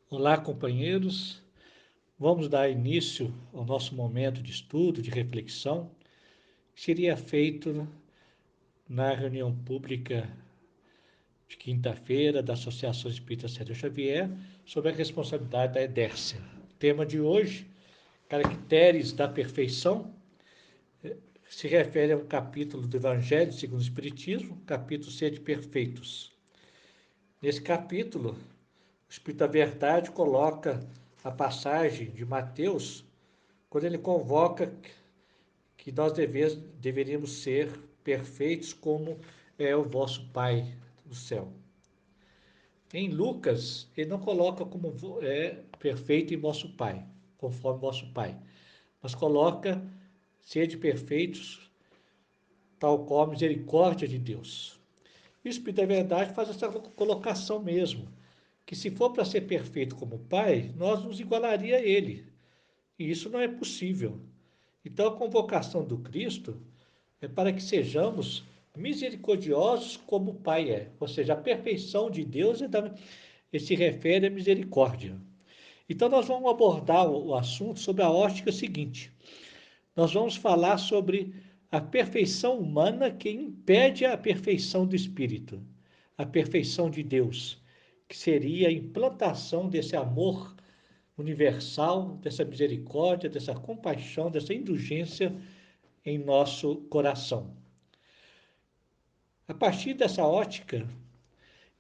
Olá, companheiros. Vamos dar início ao nosso momento de estudo, de reflexão, que seria feito na reunião pública de quinta-feira da Associação Espírita Cédro Xavier sobre a responsabilidade da Edércia. O tema de hoje, caracteres da perfeição, se refere a um capítulo do Evangelho segundo o Espiritismo, capítulo Sede Perfeitos. Nesse capítulo, o Espírito da Verdade coloca a passagem de Mateus, quando ele convoca que nós deveríamos ser perfeitos como é o vosso Pai do céu. Em Lucas, ele não coloca como perfeito em vosso Pai, conforme vosso Pai, mas coloca sede perfeitos, tal qual a misericórdia de Deus. E o Espírito da Verdade faz essa colocação mesmo, que se for para ser perfeito como o Pai, nós nos igualaria a Ele. E isso não é possível. Então, a convocação do Cristo é para que sejamos misericordiosos como o Pai é. Ou seja, a perfeição de Deus se refere à misericórdia. Então, nós vamos abordar o assunto sobre a ótica seguinte. Nós vamos falar sobre a perfeição humana que impede a perfeição do Espírito, a perfeição de Deus, que seria a implantação desse amor universal, dessa misericórdia, dessa compaixão, dessa indulgência em nosso coração. A partir dessa ótica,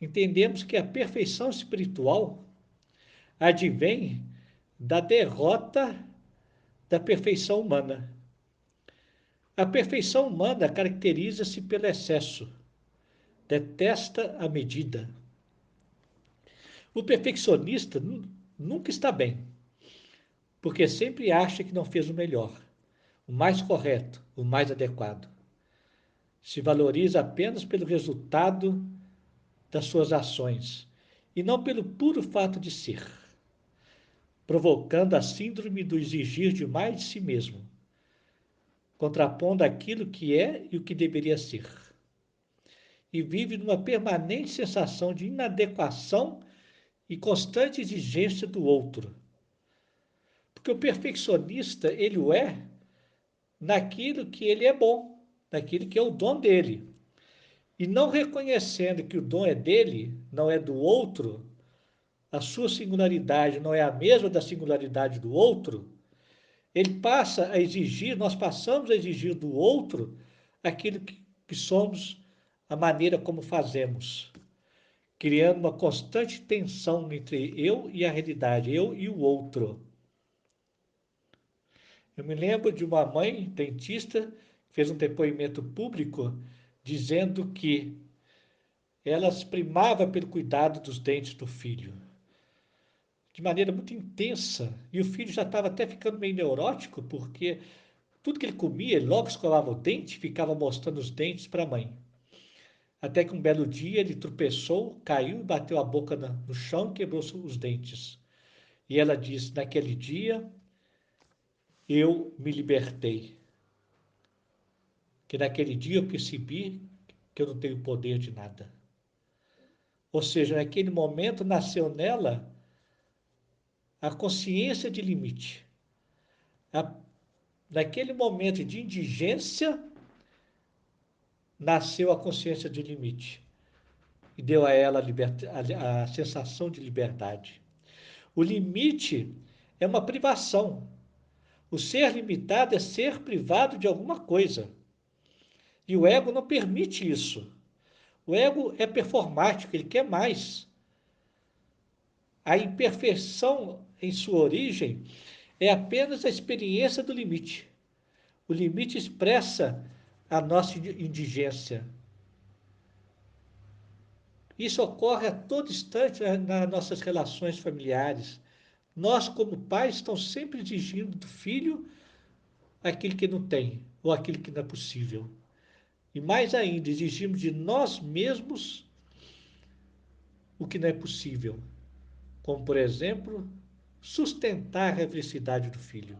entendemos que a perfeição espiritual advém da derrota da perfeição humana. A perfeição humana caracteriza-se pelo excesso, detesta a medida. O perfeccionista nunca está bem, porque sempre acha que não fez o melhor, o mais correto, o mais adequado. Se valoriza apenas pelo resultado das suas ações e não pelo puro fato de ser, provocando a síndrome do exigir demais de si mesmo, contrapondo aquilo que é e o que deveria ser. E vive numa permanente sensação de inadequação e constante exigência do outro. Porque o perfeccionista, ele o é naquilo que ele é bom, naquilo que é o dom dele. E não reconhecendo que o dom é dele, não é do outro, a sua singularidade não é a mesma da singularidade do outro, ele passa a exigir, nós passamos a exigir do outro aquilo que somos, a maneira como fazemos, criando uma constante tensão entre eu e a realidade, eu e o outro. Eu me lembro de uma mãe dentista que fez um depoimento público dizendo que ela se primava pelo cuidado dos dentes do filho, de maneira muito intensa, e o filho já estava até ficando meio neurótico, porque tudo que ele comia, ele logo escovava o dente e ficava mostrando os dentes para a mãe. Até que um belo dia ele tropeçou, caiu e bateu a boca no chão e quebrou os dentes. E ela disse: naquele dia eu me libertei. Que naquele dia eu percebi que eu não tenho poder de nada. Ou seja, naquele momento nasceu nela a consciência de limite. A, naquele momento de indigência, nasceu a consciência de limite. E deu a ela a sensação de liberdade. O limite é uma privação. O ser limitado é ser privado de alguma coisa. E o ego não permite isso. O ego é performático, ele quer mais. A imperfeição em sua origem é apenas a experiência do limite. O limite expressa a nossa indigência. Isso ocorre a todo instante nas nossas relações familiares. Nós, como pais, estamos sempre exigindo do filho aquilo que não tem, ou aquilo que não é possível. E mais ainda, exigimos de nós mesmos o que não é possível. Como, por exemplo, sustentar a felicidade do filho.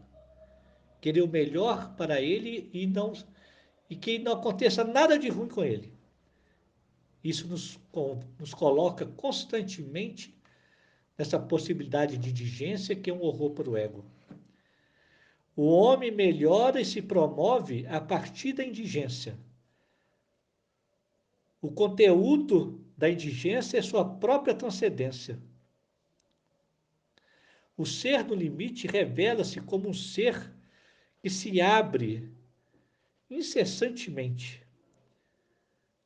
Querer o melhor para ele e que não aconteça nada de ruim com ele. Isso nos coloca constantemente essa possibilidade de indigência que é um horror para o ego. O homem melhora e se promove a partir da indigência. O conteúdo da indigência é sua própria transcendência. O ser no limite revela-se como um ser que se abre incessantemente.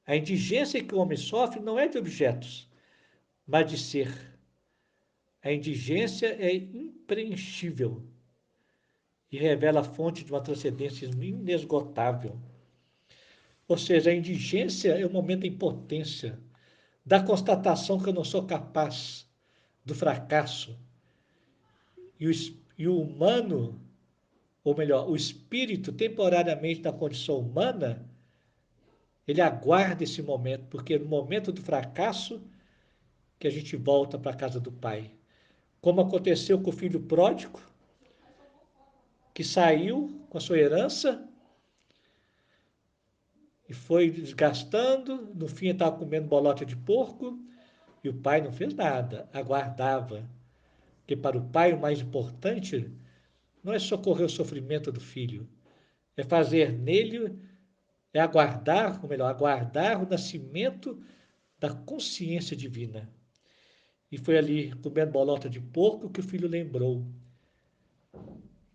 A indigência que o homem sofre não é de objetos, mas de ser. A indigência é impreenchível e revela a fonte de uma transcendência inesgotável. Ou seja, a indigência é o momento da impotência, da constatação que eu não sou capaz, do fracasso. E o humano, ou melhor, o espírito temporariamente na condição humana, ele aguarda esse momento, porque no momento do fracasso que a gente volta para a casa do Pai. Como aconteceu com o filho pródigo, que saiu com a sua herança e foi desgastando, no fim estava comendo bolota de porco, e o pai não fez nada, aguardava. Porque para o pai o mais importante não é socorrer o sofrimento do filho, é fazer nele, é aguardar, ou melhor, aguardar o nascimento da consciência divina. E foi ali, comendo bolota de porco, que o filho lembrou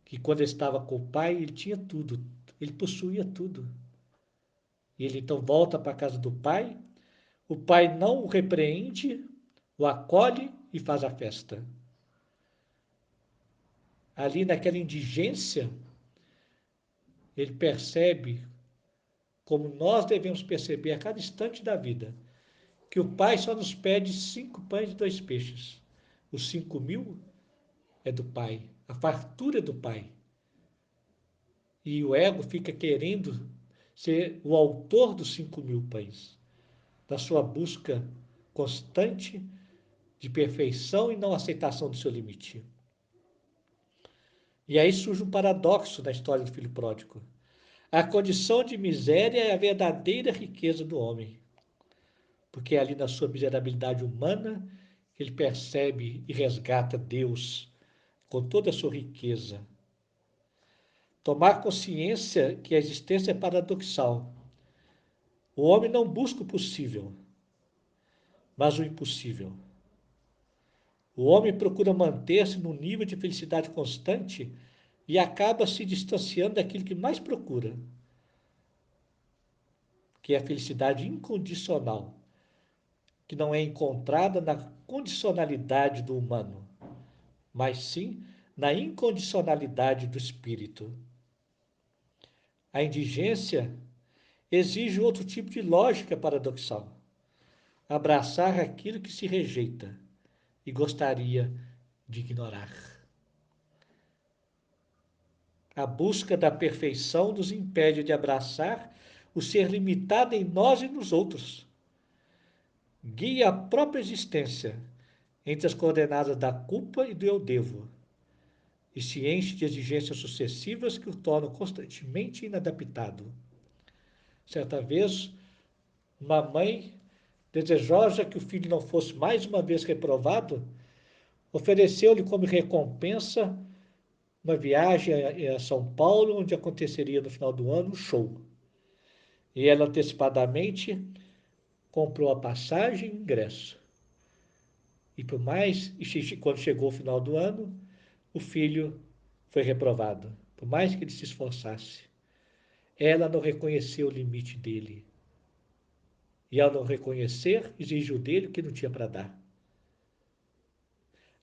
que quando ele estava com o pai, ele tinha tudo, ele possuía tudo. E ele então volta para a casa do pai, o pai não o repreende, o acolhe e faz a festa. Ali naquela indigência, ele percebe, como nós devemos perceber a cada instante da vida, que o pai só nos pede 5 pães e 2 peixes. Os 5.000 é do pai, a fartura é do pai. E o ego fica querendo ser o autor dos 5.000 pães, da sua busca constante de perfeição e não aceitação do seu limite. E aí surge um paradoxo na história do filho pródigo. A condição de miséria é a verdadeira riqueza do homem, porque é ali na sua miserabilidade humana que ele percebe e resgata Deus com toda a sua riqueza. Tomar consciência que a existência é paradoxal. O homem não busca o possível, mas o impossível. O homem procura manter-se num nível de felicidade constante e acaba se distanciando daquilo que mais procura, que é a felicidade incondicional, que não é encontrada na condicionalidade do humano, mas sim na incondicionalidade do espírito. A indigência exige outro tipo de lógica paradoxal, abraçar aquilo que se rejeita e gostaria de ignorar. A busca da perfeição nos impede de abraçar o ser limitado em nós e nos outros. Guia a própria existência entre as coordenadas da culpa e do eu devo, e se enche de exigências sucessivas que o tornam constantemente inadaptado. Certa vez, uma mãe, desejosa que o filho não fosse mais uma vez reprovado, ofereceu-lhe como recompensa uma viagem a São Paulo, onde aconteceria no final do ano um show. E ela antecipadamente comprou a passagem e o ingresso. E por mais, quando chegou o final do ano, o filho foi reprovado, por mais que ele se esforçasse. Ela não reconheceu o limite dele. E ao não reconhecer, exigiu dele o que não tinha para dar.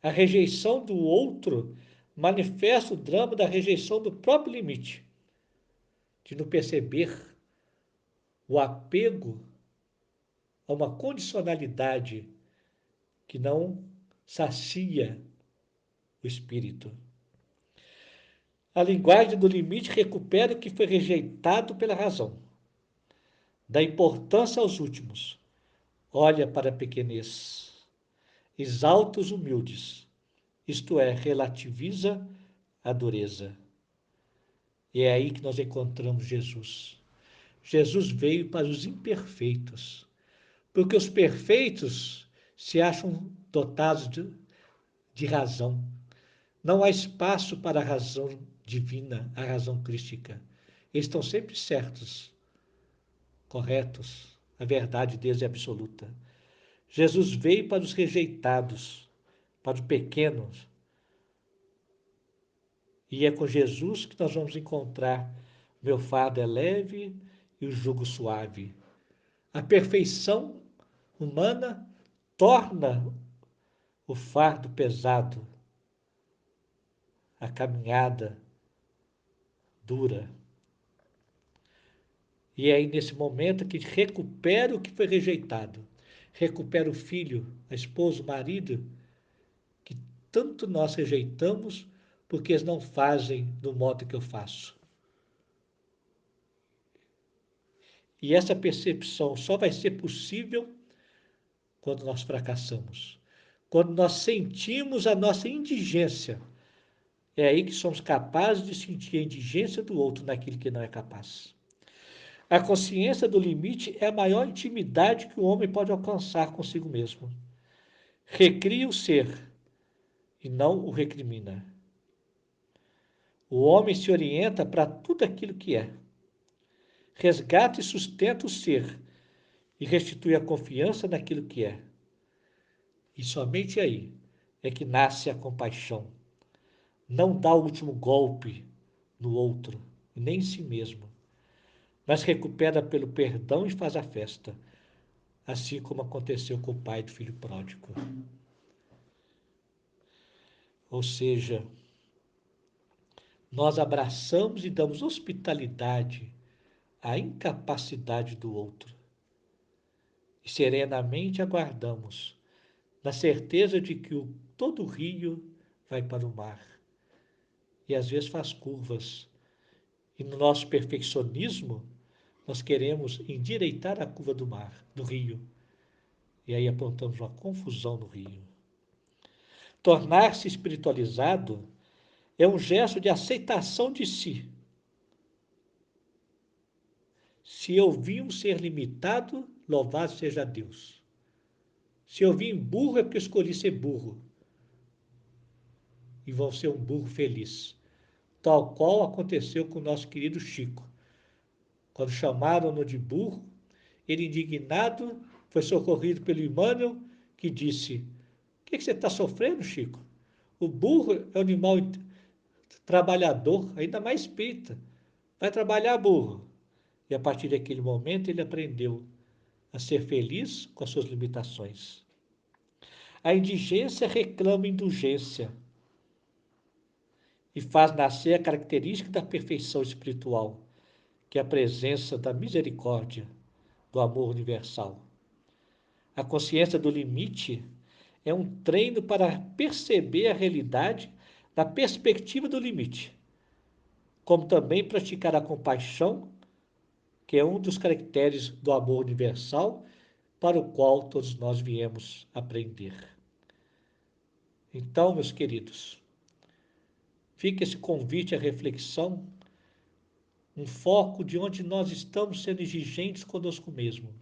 A rejeição do outro manifesta o drama da rejeição do próprio limite, de não perceber o apego a uma condicionalidade que não sacia o espírito. A linguagem do limite recupera o que foi rejeitado pela razão. Dá importância aos últimos. Olha para a pequenez. Exalta os humildes. Isto é, relativiza a dureza. E é aí que nós encontramos Jesus. Jesus veio para os imperfeitos. Porque os perfeitos se acham dotados de razão. Não há espaço para a razão divina, a razão crística. Eles estão sempre certos, corretos. A verdade deles é absoluta. Jesus veio para os rejeitados, para os pequenos. E é com Jesus que nós vamos encontrar meu fardo é leve e o jugo suave. A perfeição humana torna o fardo pesado, a caminhada dura. E é aí nesse momento que recupera o que foi rejeitado. Recupera o filho, a esposa, o marido, que tanto nós rejeitamos porque eles não fazem do modo que eu faço. E essa percepção só vai ser possível quando nós fracassamos. Quando nós sentimos a nossa indigência. É aí que somos capazes de sentir a indigência do outro naquilo que não é capaz. A consciência do limite é a maior intimidade que o homem pode alcançar consigo mesmo. Recria o ser e não o recrimina. O homem se orienta para tudo aquilo que é. Resgata e sustenta o ser e restitui a confiança naquilo que é. E somente aí é que nasce a compaixão. Não dá o último golpe no outro, nem em si mesmo, mas recupera pelo perdão e faz a festa, assim como aconteceu com o pai do filho pródigo. Ou seja, nós abraçamos e damos hospitalidade à incapacidade do outro e serenamente aguardamos, na certeza de que todo rio vai para o mar e às vezes faz curvas. E no nosso perfeccionismo, nós queremos endireitar a curva do mar, do rio. E aí apontamos uma confusão no rio. Tornar-se espiritualizado é um gesto de aceitação de si. Se eu vim um ser limitado, louvado seja Deus. Se eu vim burro é porque eu escolhi ser burro. E vou ser um burro feliz. Tal qual aconteceu com o nosso querido Chico. Quando chamaram-no de burro, ele, indignado, foi socorrido pelo Emmanuel, que disse: O que você está sofrendo, Chico? O burro é um animal trabalhador, ainda mais espírita. Vai trabalhar, burro. E a partir daquele momento ele aprendeu a ser feliz com as suas limitações. A indigência reclama indulgência e faz nascer a característica da perfeição espiritual, que é a presença da misericórdia, do amor universal. A consciência do limite é um treino para perceber a realidade da perspectiva do limite, como também praticar a compaixão, que é um dos caracteres do amor universal para o qual todos nós viemos aprender. Então, meus queridos, fica esse convite à reflexão, um foco de onde nós estamos sendo exigentes conosco mesmo.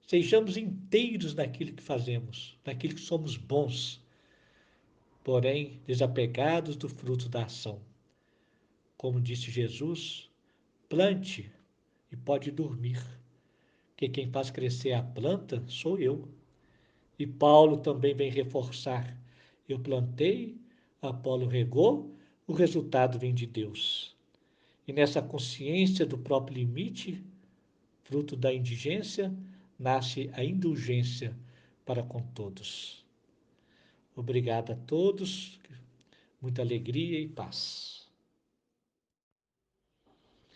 Sejamos inteiros naquilo que fazemos, naquilo que somos bons, porém desapegados do fruto da ação. Como disse Jesus, plante e pode dormir, que quem faz crescer a planta sou eu. E Paulo também vem reforçar: eu plantei, Apolo regou, o resultado vem de Deus. E nessa consciência do próprio limite, fruto da indigência, nasce a indulgência para com todos. Obrigado a todos, muita alegria e paz.